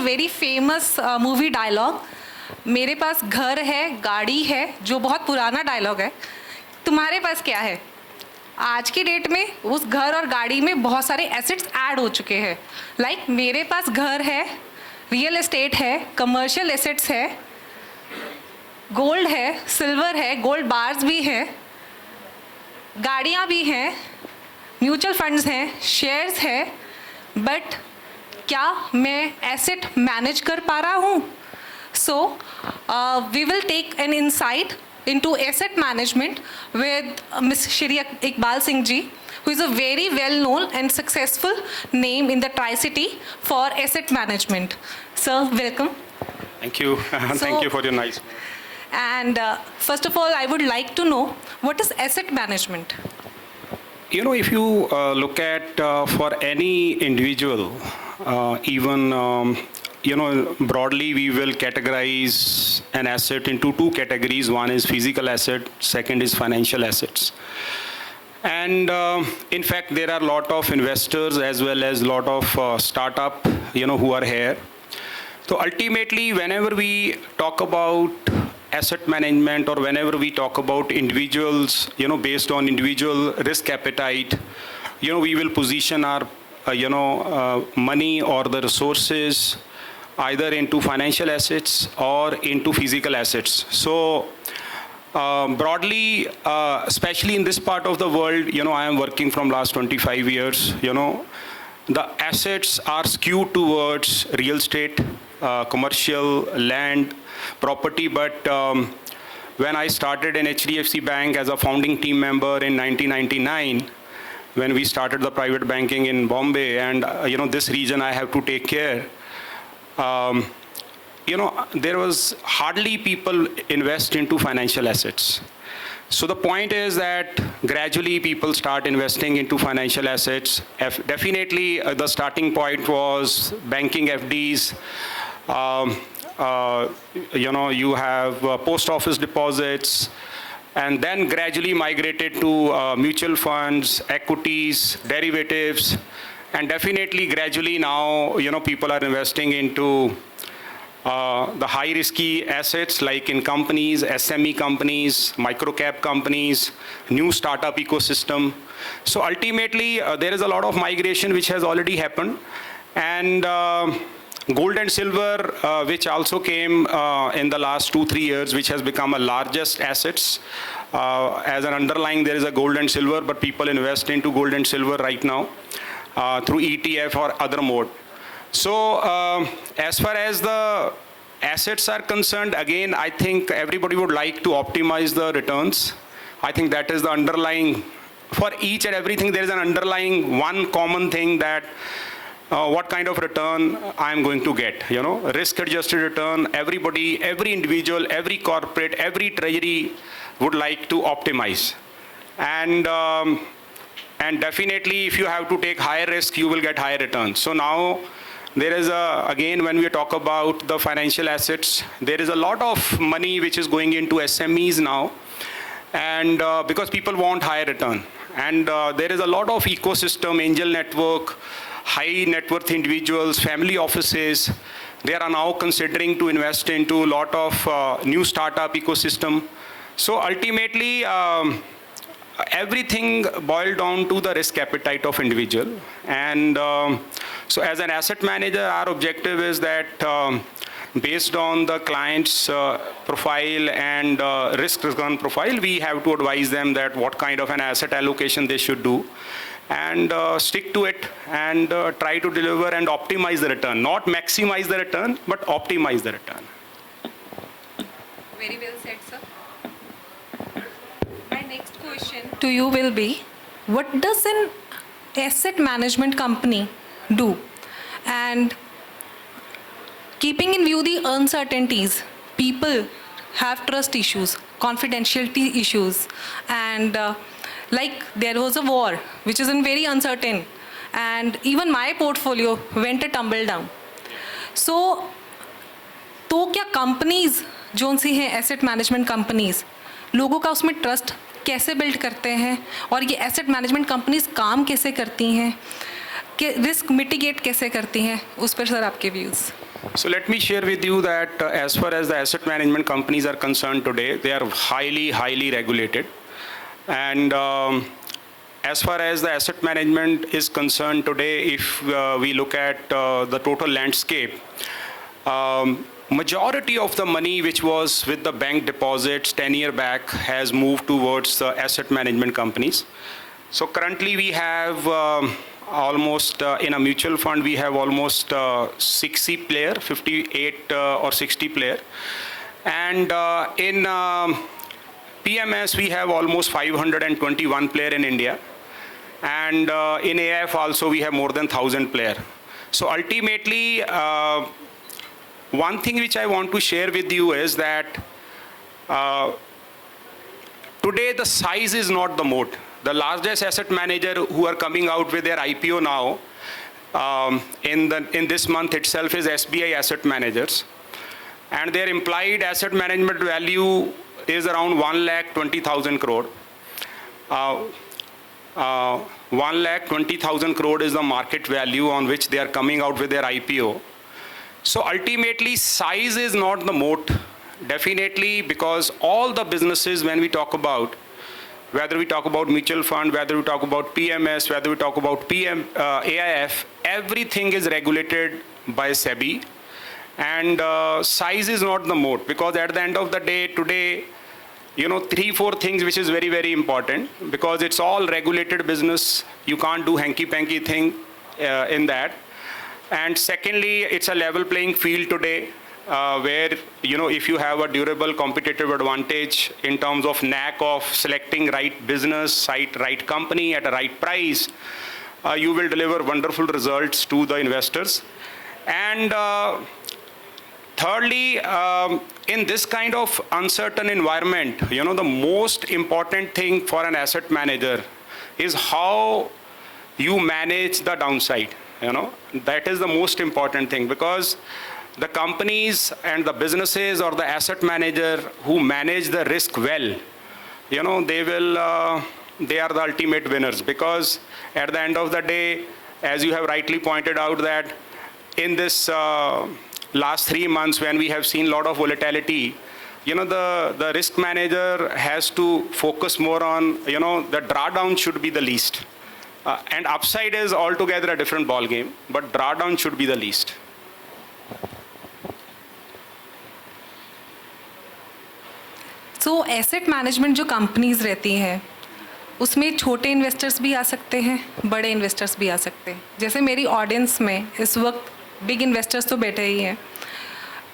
Very famous movie dialogue, मेरे पास घर है गाड़ी है, जो बहुत पुराना डायलॉग है। तुम्हारे पास क्या है? आज की डेट में उस घर और गाड़ी में बहुत सारे एसेट्स ऐड हो चुके हैं। लाइक मेरे पास घर है, रियल एस्टेट है, कमर्शियल एसेट्स है, गोल्ड है, सिल्वर है, गोल्ड बार्स भी है, गाड़ियाँ भी हैं, म्यूचुअल फंड्स हैं, शेयर्स है, बट क्या मैं एसेट मैनेज कर पा रहा हूँ? So we will take an insight into asset management with Ms. Shri Iqbal Singh ji, who is a very well known and successful name in the Tri-City for asset management. Sir, welcome. Thank you. Thank you for your nice. And first of all, I would like to know, what is asset management? You know, if you look at for any individual, even broadly we will categorize an asset into two categories. One is physical asset, second is financial assets. And in fact, there are a lot of investors as well as a lot of startup, who are here. So ultimately, whenever we talk about asset management or whenever we talk about individuals, based on individual risk appetite, we will position our, money or the resources either into financial assets or into physical assets. So broadly, especially in this part of the world, I am working from last 25 years, the assets are skewed towards real estate, commercial, land, property. But when I started in HDFC Bank as a founding team member in 1999, when we started the private banking in Bombay, and this region I have to take care, there was hardly people invest into financial assets. So the point is that gradually people start investing into financial assets. Definitely the starting point was banking FDs. You have post office deposits, and then gradually migrated to mutual funds, equities, derivatives. And definitely gradually now, people are investing into the high risky assets like in companies, SME companies, micro cap companies, new startup ecosystem. So ultimately, there is a lot of migration which has already happened. And gold and silver, which also came in the last 2-3 years, which has become a largest assets. As an underlying, there is a gold and silver, but people invest into gold and silver right now. Through ETF or other mode. So as far as the assets are concerned, again, I think everybody would like to optimize the returns. I think that is the underlying, for each and everything, there is an underlying one common thing that what kind of return I am going to get, risk-adjusted return. Everybody, every individual, every corporate, every treasury would like to optimize. And definitely, if you have to take higher risk, you will get higher returns. So now, there is again, when we talk about the financial assets, there is a lot of money which is going into SMEs now, and because people want higher return. And there is a lot of ecosystem, angel network, high net worth individuals, family offices. They are now considering to invest into a lot of new startup ecosystem. So ultimately, everything boiled down to the risk appetite of individual. And so as an asset manager, our objective is that based on the client's profile and risk return profile, we have to advise them that what kind of an asset allocation they should do, and stick to it and try to deliver and optimize the return. Not maximize the return, but optimize the return. Very well said, sir. My next question to you will be, what does an asset management company do? And keeping in view the uncertainties, people have trust issues, confidentiality issues, and like there was a war which is very uncertain, and even my portfolio went a tumble down. So तो क्या companies zone सी हैं asset management companies, लोगों का उसमें trust कैसे build करते हैं, और ये एसेट मैनेजमेंट कंपनीज काम कैसे करती हैं, कि रिस्क मिटिगेट कैसे करती हैं, उस पर सर आपके views. So let me share with you that as far as the asset management companies are concerned today, they are highly, highly regulated. And as far as the asset management is concerned today, if we look at the total landscape, majority of the money which was with the bank deposits 10 years back has moved towards the asset management companies. So currently we have almost in a mutual fund we have almost 60 player, 58 or 60 player, and in PMS we have almost 521 player in India, and in AIF also we have more than 1,000 player. So ultimately, one thing which I want to share with you is that today the size is not the moat. The largest asset manager who are coming out with their IPO now, in this month itself, is SBI Asset Managers, and their implied asset management value is around 1,20,000 crore. 1,20,000 crore is the market value on which they are coming out with their IPO. So ultimately, size is not the moat, definitely, because all the businesses, when we talk about, whether we talk about mutual fund, whether we talk about PMS, whether we talk about AIF, everything is regulated by SEBI. And size is not the moat, because at the end of the day, today, 3-4 things which is very, very important, because it's all regulated business. You can't do hanky-panky thing in that. And secondly, it's a level playing field today, where, if you have a durable competitive advantage in terms of knack of selecting right business, right company at a right price, you will deliver wonderful results to the investors. And thirdly, in this kind of uncertain environment, the most important thing for an asset manager is how you manage the downside. That is the most important thing, because the companies and the businesses or the asset manager who manage the risk well, they are the ultimate winners, because at the end of the day, as you have rightly pointed out, that in this last 3 months when we have seen a lot of volatility, the risk manager has to focus more on, the drawdown should be the least. And upside is altogether a different ball game, but drawdown should be the least. So asset management जो companies रहती हैं उसमें छोटे investors भी आ सकते हैं, बड़े investors भी आ सकते हैं. जैसे मेरी ऑडियंस में इस वक्त बिग इन्वेस्टर्स तो बैठे ही हैं.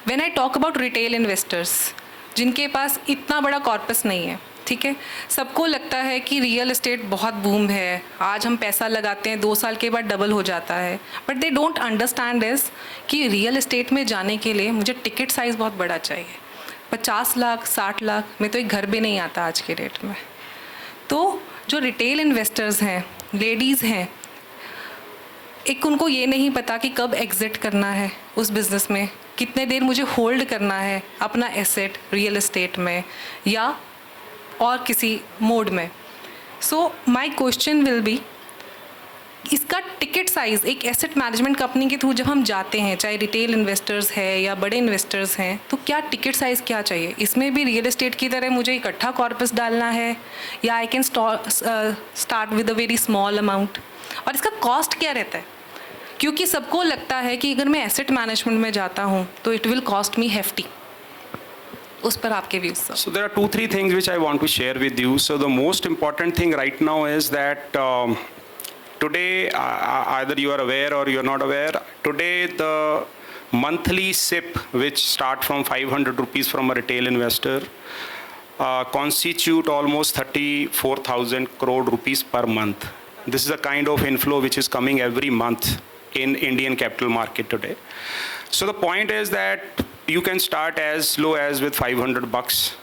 When I talk about retail investors जिनके पास इतना बड़ा कॉर्पस नहीं है, ठीक है, सबको लगता है कि रियल एस्टेट बहुत बूम है, आज हम पैसा लगाते हैं 2 साल के बाद डबल हो जाता है, but they don't understand is कि रियल एस्टेट में जाने के लिए मुझे टिकट साइज़ बहुत बड़ा चाहिए. 50 लाख 60 लाख में तो एक घर भी नहीं आता आज के डेट में. तो जो रिटेल इन्वेस्टर्स हैं, लेडीज़ हैं, एक उनको ये नहीं पता कि कब एग्ज़िट करना है उस बिज़नेस में, कितने देर मुझे होल्ड करना है अपना एसेट रियल एस्टेट में या और किसी मोड में. So my question will be, इसका टिकट साइज़ एक एसेट मैनेजमेंट कंपनी के थ्रू जब हम जाते हैं, चाहे रिटेल इन्वेस्टर्स है या बड़े इन्वेस्टर्स हैं, तो क्या टिकट साइज़ क्या चाहिए? इसमें भी रियल एस्टेट की तरह मुझे इकट्ठा कॉर्पस डालना है या I can start with a very small amount? और इसका कॉस्ट क्या रहता है? क्योंकि सबको लगता है कि अगर मैं एसेट मैनेजमेंट में जाता हूँ तो it will cost me hefty. उस पर आपके views sir. So there are 2-3 things which I want to share with you. So the most important thing right now is that today, either you are aware or you are not aware, today the monthly SIP which start from 500 rupees from a retail investor constitute almost 34,000 crore rupees per month. This is a kind of inflow which is coming every month in Indian capital market today. So the point is that you can start as low as with $500,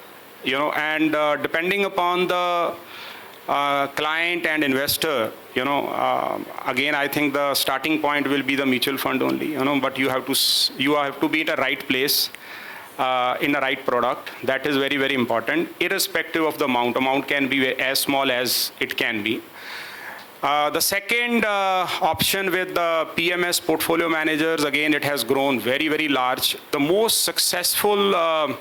and depending upon the client and investor, again, I think the starting point will be the mutual fund only, but you have to be at a right place, in the right product. That is very, very important, irrespective of the amount. Amount can be as small as it can be. The second option with the PMS portfolio managers, again, it has grown very, very large. The most successful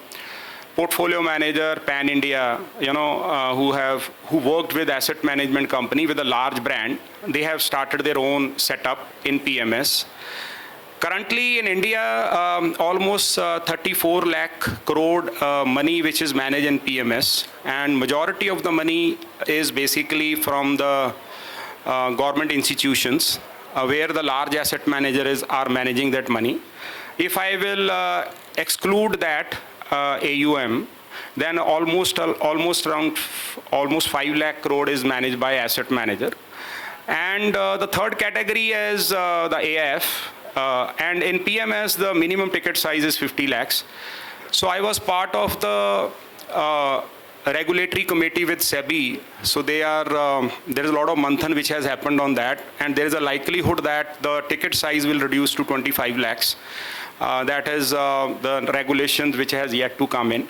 portfolio manager pan-India, who worked with asset management company with a large brand, they have started their own setup in PMS. Currently in India, almost 34 lakh crore money which is managed in PMS, and majority of the money is basically from the government institutions where the large asset managers are managing that money. If I will exclude that AUM, then almost 5 lakh crore is managed by asset manager. And the third category is the AIF. And in PMS, the minimum ticket size is 50 lakhs. So I was part of the regulatory committee with SEBI. So there is a lot of manthan which has happened on that. And there is a likelihood that the ticket size will reduce to 25 lakhs. That is the regulations which has yet to come in.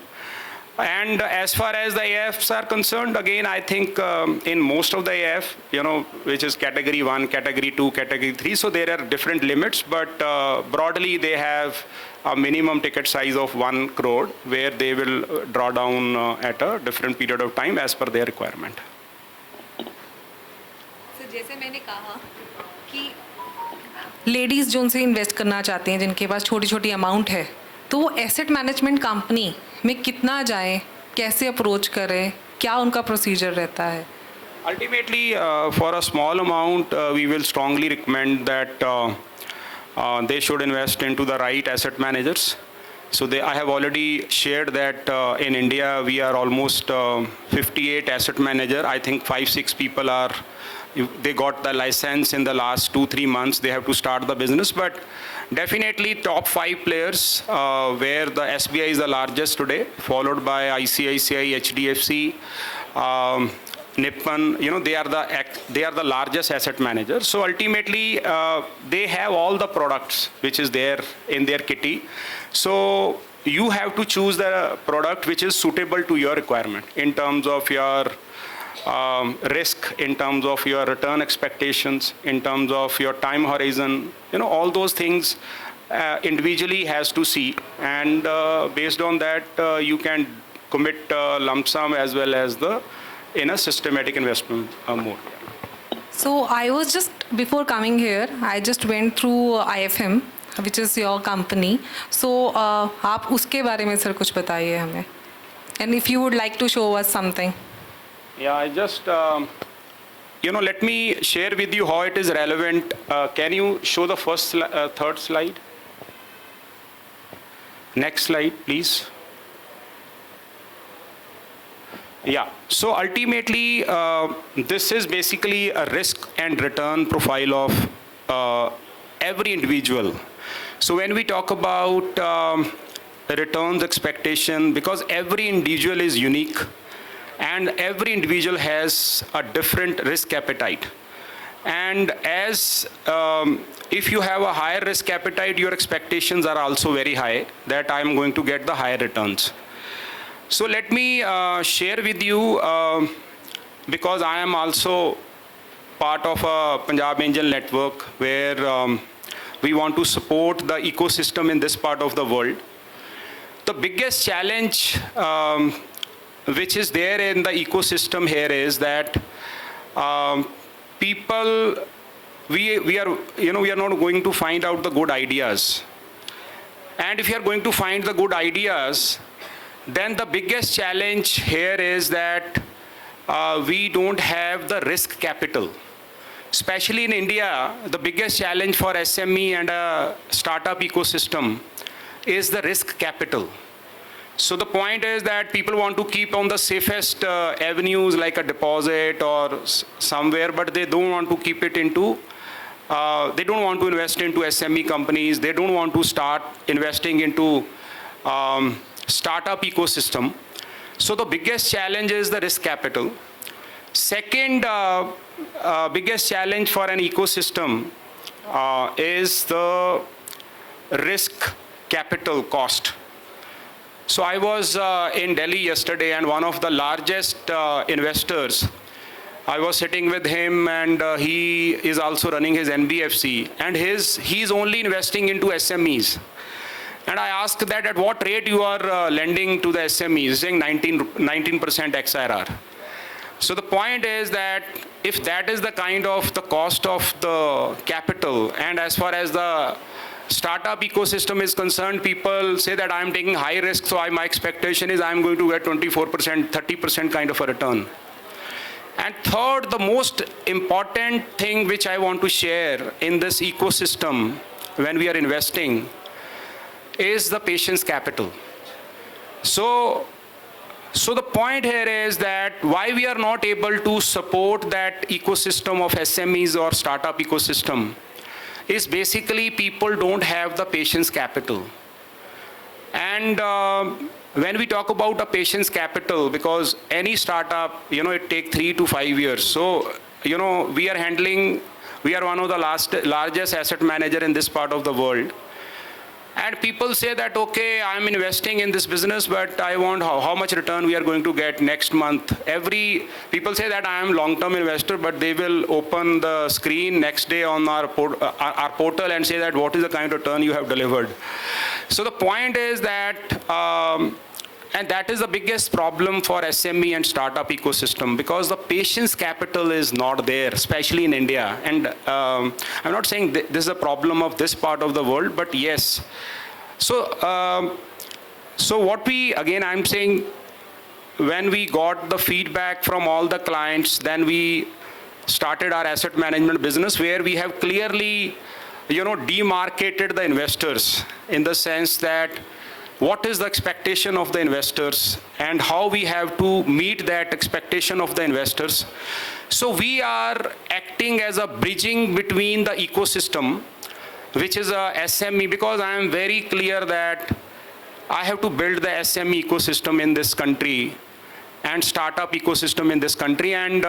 And as far as the AIFs are concerned, again, I think in most of the AIF, which is category 1, category 2, category 3, so there are different limits, but broadly they have a minimum ticket size of 1 crore where they will draw down at a different period of time as per their requirement. So, जैसे मैंने कहा कि ladies जो उनसे invest करना चाहती हैं, जिनके पास छोटी छोटी अमाउंट है, तो वो एसेट मैनेजमेंट कंपनी में कितना जाएं, कैसे अप्रोच करें, क्या उनका प्रोसीजर रहता है? Ultimately, for a small amount, we will strongly recommend that they should invest into the right asset managers. So I have already shared that in India, we are almost 58 asset manager. I think 5-6 people they got the license in the last 2-3 months. They have to start the business, but definitely top 5 players where the SBI is the largest today, followed by ICICI, HDFC, Nippon. They are the largest asset managers. So ultimately, they have all the products which is there in their kitty. So you have to choose the product which is suitable to your requirement in terms of your risk, in terms of your return expectations, in terms of your time horizon, all those things individually has to see. And based on that, you can commit lump sum as well as in a systematic investment mode. So I was just, before coming here, I just went through IFM, which is your company. So आप उसके बारे में sir कुछ बताइए हमें. And if you would like to show us something. Yeah, I just, let me share with you how it is relevant. Can you show the third slide? Next slide, please. Yeah, so ultimately, this is basically a risk and return profile of every individual. So when we talk about returns expectation, because every individual is unique, and every individual has a different risk appetite. And as if you have a higher risk appetite, your expectations are also very high that I'm going to get the higher returns. So let me share with you, because I am also part of a Punjab Angel Network where we want to support the ecosystem in this part of the world. The biggest challenge which is there in the ecosystem here is that people, we are not going to find out the good ideas. And if you are going to find the good ideas, then the biggest challenge here is that we don't have the risk capital. Especially in India, the biggest challenge for SME and a startup ecosystem is the risk capital. So the point is that people want to keep on the safest avenues like a deposit or somewhere, but they don't want to keep it into, they don't want to invest into SME companies. They don't want to start investing into startup ecosystem. So the biggest challenge is the risk capital. Second biggest challenge for an ecosystem is the risk capital cost. So I was in Delhi yesterday, and one of the largest investors, I was sitting with him, and he is also running his NBFC, and he's only investing into SMEs. And I asked that at what rate you are lending to the SMEs, saying 19% XIRR. So the point is that if that is the kind of the cost of the capital, and as far as the startup ecosystem is concerned, people say that I'm taking high risk, so my expectation is I'm going to get 24%, 30% kind of a return. And third, the most important thing which I want to share in this ecosystem when we are investing is the patience capital. So the point here is that why we are not able to support that ecosystem of SMEs or startup ecosystem is basically people don't have the patience capital. And when we talk about a patience capital, because any startup, it takes 3 to 5 years. So, we are one of the largest asset manager in this part of the world. And people say that, okay, I'm investing in this business, but I want how much return we are going to get next month. People say that I am long-term investor, but they will open the screen next day on our portal and say that what is the kind of return you have delivered. So the point is that, and that is the biggest problem for SME and startup ecosystem, because the patience capital is not there, especially in India. And I'm not saying this is a problem of this part of the world, but yes. So I'm saying, when we got the feedback from all the clients, then we started our asset management business, where we have clearly, demarcated the investors in the sense that what is the expectation of the investors and how we have to meet that expectation of the investors. So we are acting as a bridging between the ecosystem, which is a SME, because I am very clear that I have to build the SME ecosystem in this country and startup ecosystem in this country. And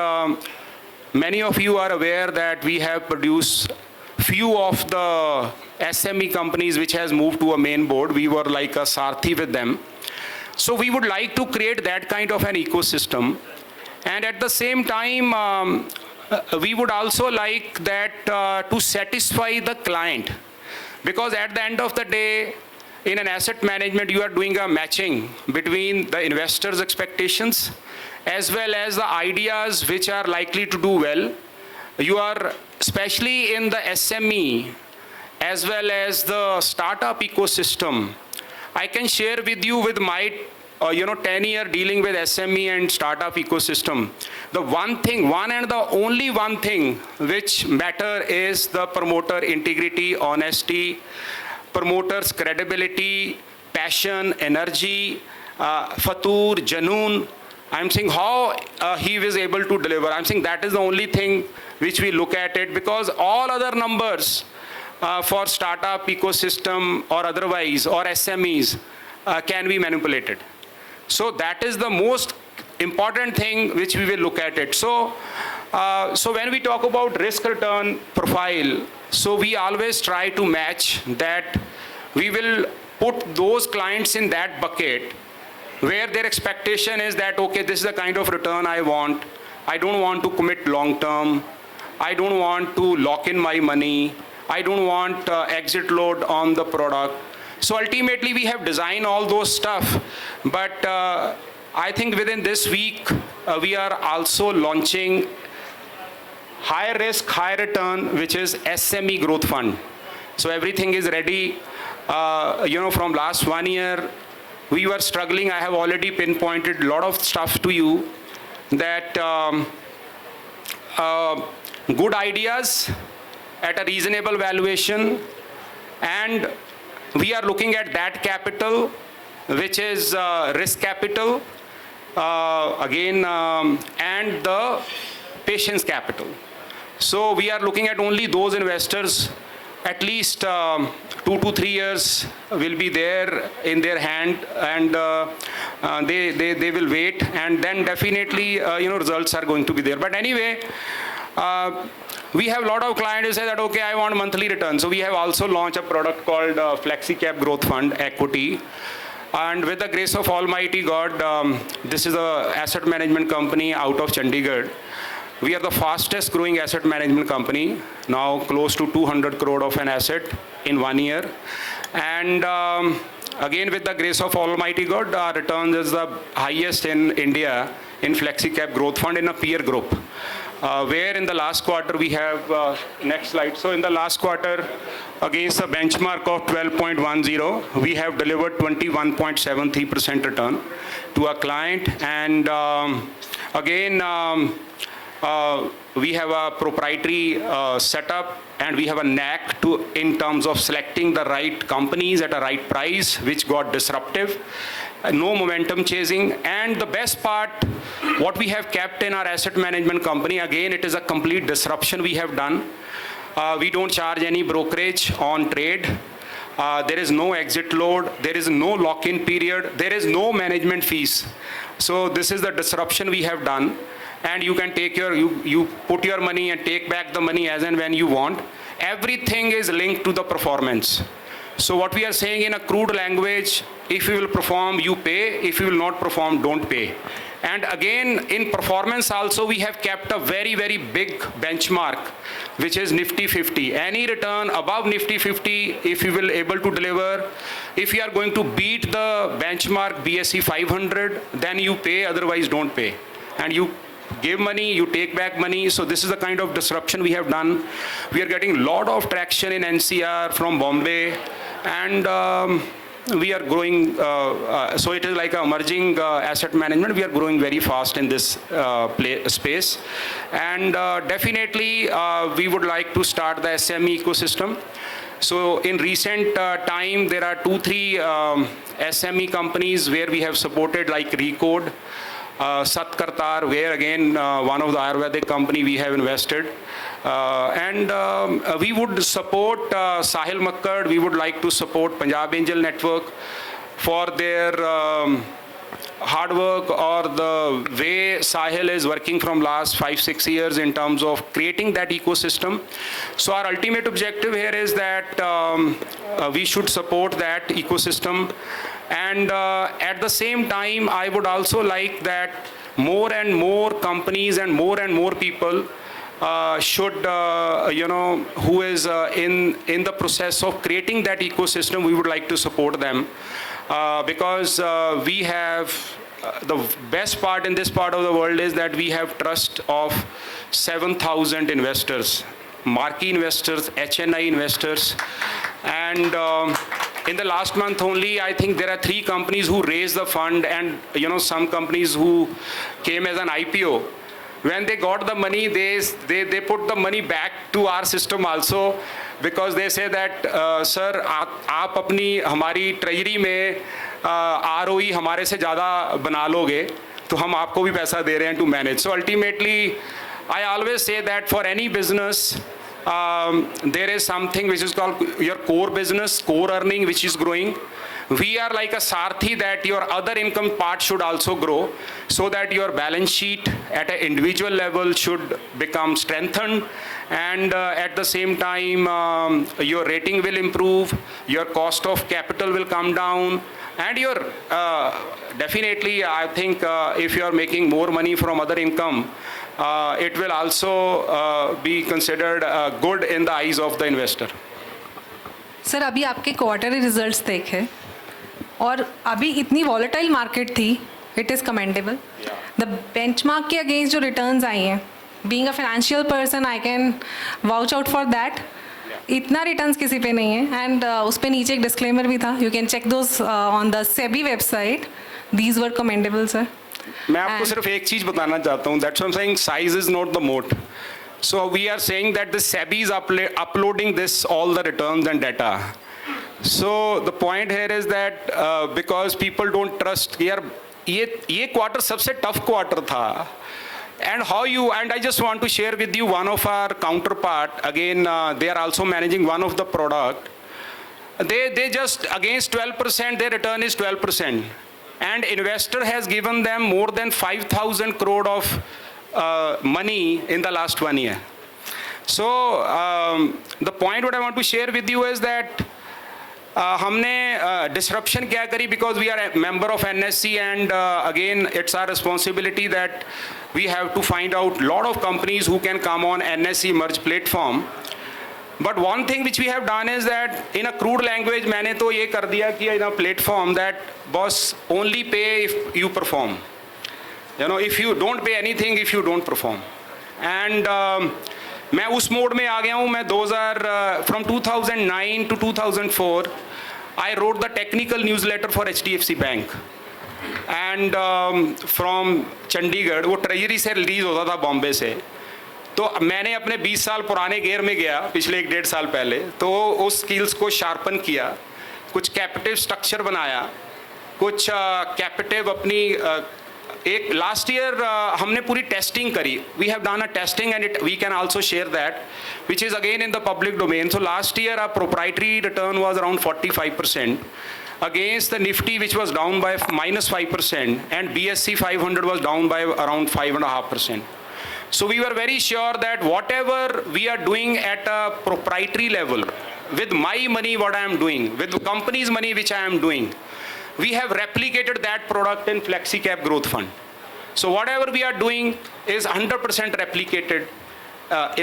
many of you are aware that we have produced few of the SME companies which has moved to a main board. We were like a Sarthi with them. So we would like to create that kind of an ecosystem. And at the same time, we would also like that to satisfy the client. Because at the end of the day, in an asset management, you are doing a matching between the investor's expectations as well as the ideas which are likely to do well. You are, especially in the SME, as well as the startup ecosystem, I can share with you with my 10-year dealing with SME and startup ecosystem. The one and the only one thing which matter is the promoter integrity, honesty, promoter's credibility, passion, energy, fatur, janoon. I'm saying how he was able to deliver. I'm saying that is the only thing which we look at it, because all other numbers for startup ecosystem or otherwise, or SMEs, can be manipulated. So that is the most important thing which we will look at it. So when we talk about risk return profile, so we always try to match that. We will put those clients in that bucket where their expectation is that, okay, this is the kind of return I want. I don't want to commit long term. I don't want to lock in my money. I don't want exit load on the product. So ultimately, we have designed all those stuff. But I think within this week, we are also launching high risk, high return, which is SME growth fund. So everything is ready. From last 1 year, we were struggling. I have already pinpointed a lot of stuff to you, that good ideas at a reasonable valuation, and we are looking at that capital, which is risk capital, and the patience capital. So we are looking at only those investors, at least 2 to 3 years will be there in their hand, and they will wait, and then definitely results are going to be there. But anyway, we have a lot of clients who say that, okay, I want monthly return. So we have also launched a product called FlexiCap Growth Fund Equity. And with the grace of Almighty God, this is an asset management company out of Chandigarh. We are the fastest growing asset management company, now close to 200 crore of an asset in 1 year. And again, with the grace of Almighty God, our returns is the highest in India in Flexi Cap Growth Fund in a peer group. Where in the last quarter we have, next slide. So in the last quarter, against a benchmark of 12.10, we have delivered 21.73% return to our client. And again, we have a proprietary setup, and we have a knack to in terms of selecting the right companies at a right price, which got disruptive. No momentum chasing. And the best part, what we have kept in our asset management company, again, it is a complete disruption we have done. We don't charge any brokerage on trade. There is no exit load. There is no lock-in period. There is no management fees. So this is the disruption we have done. And you can take you put your money and take back the money as and when you want. Everything is linked to the performance. So what we are saying in a crude language, if you will perform, you pay. If you will not perform, don't pay. And again, in performance also, we have kept a very, very big benchmark, which is Nifty 50. Any return above Nifty 50, if you will able to deliver, if you are going to beat the benchmark BSE 500, then you pay, otherwise don't pay. And you give money, you take back money. So this is the kind of disruption we have done. We are getting a lot of traction in NCR from Bombay, and we are growing. So it is like an emerging asset management. We are growing very fast in this space. And definitely, we would like to start the SME ecosystem. So in recent time, there are 2-3 SME companies where we have supported, like Recode, Satkartar, where again, one of the Ayurvedic company we have invested. And we would support Sahil Makkar. We would like to support Punjab Angels Network for their hard work, or the way Sahil is working from last 5-6 years in terms of creating that ecosystem. So our ultimate objective here is that we should support that ecosystem. And at the same time, I would also like that more and more companies and more people should, who is in the process of creating that ecosystem, we would like to support them. Because we have, the best part in this part of the world is that we have trust of 7,000 investors, marquee investors, HNI investors. And in the last month only, I think there are 3 companies who raised the fund, and some companies who came as an IPO. When they got the money, they put the money back to our system also, because they say that sir, आप अपनी हमारी treasury में ROE हमारे से ज़्यादा बना लोगे, तो हम आपको भी पैसा दे रहे हैं to manage. So ultimately, I always say that for any business, there is something which is called your core business, core earning, which is growing. We are like a sarthi, that your other income part should also grow, so that your balance sheet at an individual level should become strengthened, and at the same time your rating will improve, your cost of capital will come down, and your definitely, I think if you are making more money from other income, it will also be considered good in the eyes of the investor. Sir, अभी आपके quarterly results देखे और अभी इतनी volatile market थी, it is commendable. The benchmark के against जो returns आई हैं, being a financial person I can vouch out for that. इतना रिटर्न्स किसी पे नहीं है. एंड उस पर नीचे एक डिस्क्लेमर भी था, you can check those on the SEBI website. These were commendable sir. मैं आपको सिर्फ एक चीज़ बताना चाहता हूँ, that's why I am saying size is not the moat. So we are saying that the SEBI is uploading this, all the returns and data. So the point here is that because people don't trust, यार ये quarter सबसे tough quarter था. And how you, and I just want to share with you one of our counterpart, again they are also managing one of the product. They just against 12%, their return is 12%. And investor has given them more than 5,000 crore of money in the last 1 year. So the point what I want to share with you is that हमने disruption क्या करी, because we are member of NSE and again it's our responsibility that we have to find out lot of companies who can come on NSE merge platform. But one thing which we have done is that in a crude language मैंने तो ये कर दिया कि in a platform that boss only pay if you perform. You know, if you don't pay anything if you don't perform. And मैं उस mode में आ गया हूँ. मैं 2000 from 2009 to 2004 I wrote the technical newsletter for HDFC Bank. And from Chandigarh, वो treasury से release होता था बॉम्बे से. तो मैंने अपने 20 साल पुराने गेयर में गया पिछले 1-1.5 साल पहले, तो उस स्किल्स को शार्पन किया, कुछ कैपिटिव स्ट्रक्चर बनाया, कुछ कैपिटिव अपनी एक लास्ट ईयर हमने पूरी टेस्टिंग करी. We have done a testing and it we can also share that which is again in the public domain. So last year our proprietary return was around 45% against the Nifty which was down by -5% and BSE 500 was down by around 5.5%. So we were very sure that whatever we are doing at a proprietary level, with my money what I am doing, with the company's money which I am doing, we have replicated that product in Flexi Cap Growth Fund. So whatever we are doing is 100% replicated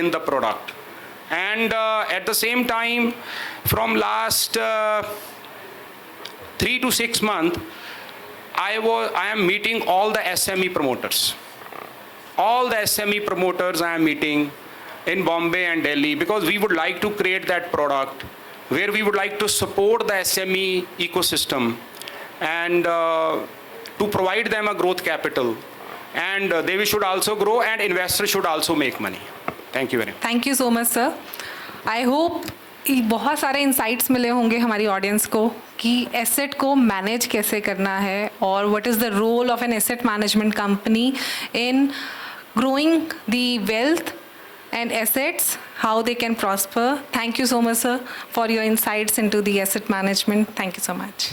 in the product. And at the same time, from last 3 to 6 months, I am meeting all the SME promoters. All the SME promoters I am meeting in Bombay and Delhi, because we would like to create that product where we would like to support the SME ecosystem and to provide them a growth capital, and they should also grow and investors should also make money. Thank you very much. Thank you so much, sir. I hope बहुत सारे insights मिले होंगे हमारी audience को कि asset को manage कैसे करना है और what is the role of an asset management company in growing the wealth and assets, how they can prosper. Thank you so much, sir, for your insights into the asset management. Thank you so much.